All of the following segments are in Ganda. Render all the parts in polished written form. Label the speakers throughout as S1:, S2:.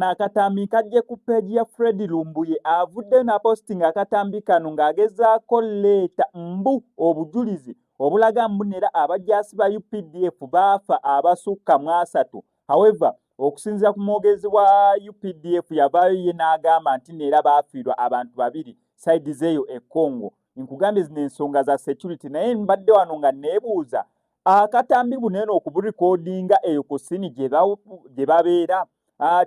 S1: kano akatambi kajje ku page ya Fred Lumbuye avudde na posting akatambi kano ng'agezaako leeta mbu obujulizi obulaga mbunera abajjaasi ba UPDF baafa abasukka mu 3. However, okusinziira ku mwogezi wa UPDF yavaayo ye n'agamba nti neera baafiirwa abantu 2 side zeeyo e Congo. Nkugambye zino ensonga za security naye mbadde wano nga neebuuza akatambi buneeno okuburecordinga eyo ku sini gye babeera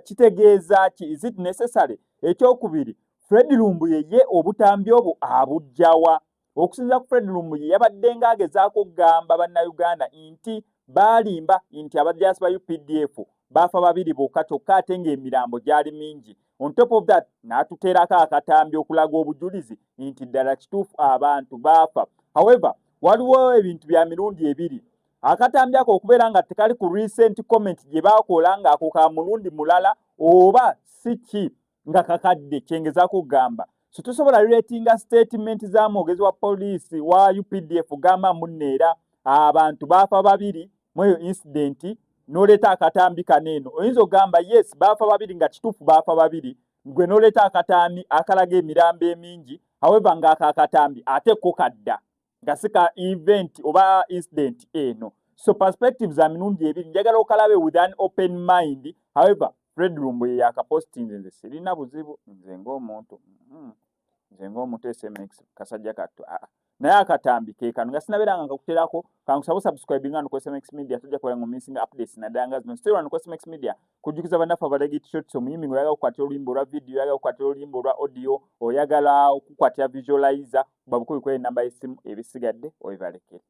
S1: kitegeeza ki? Is it necessary? Ekyokubiri, Fred Lumbuye ye obutambi obwo abujjawa? Okusinziira ku Fred Lumbuye yabadde ng'agezaako okugamba bannayuganda nti baalimba nti abajjaasi ba UPDF baafa 2 bokka kyokka ate ng'emirambo gyali mingi. On top of that, n'atuteerako akatambi okulaga obujulizi nti ddala kituufu abantu baafa. However, waliwo ebintu bya mirundi ebiri. Akatambi ako okubeera nga tekali ku recent comment gye baakola ng'ako ka mulundi mulala oba si ki nga kakadde kyengezaako okugamba. So tosobola relatinga statement za mwogezi wa poliisi wa UPDF gamba munneera abantu baafa 2 mu eyo incident n'oleeta akatambi kaneeno. Oyinza okugamba yes baafa 2 nga kituufu baafa 2 gwe n'oleeta akatambi akalaga emirambo emingi. However, ng'ako akatambi ate ko kadda nga si ka event oba incident eno. So perspectives za mirundi ebiri njagala okalabe with an open mind. However, Fred Lumbuye yakaposting nze sirina buzibu nze ng'omuntu SMX kasajja katto naye akatambi ke kano nga sinabeeranga nkakuteerako kankusaba subscribe ngano ku SMX Media tujja kukola mu missing updates nadanga zino still on ku SMX Media kujjukiza bannaffe abalagiti shots omuyimbi oyagala okukwatira oluyimba olwa video oyagala okukwatira oluyimba olwa audio oyagala okukwatira visualizer babukubikula enamba y'essimu ebisigadde obibalekere.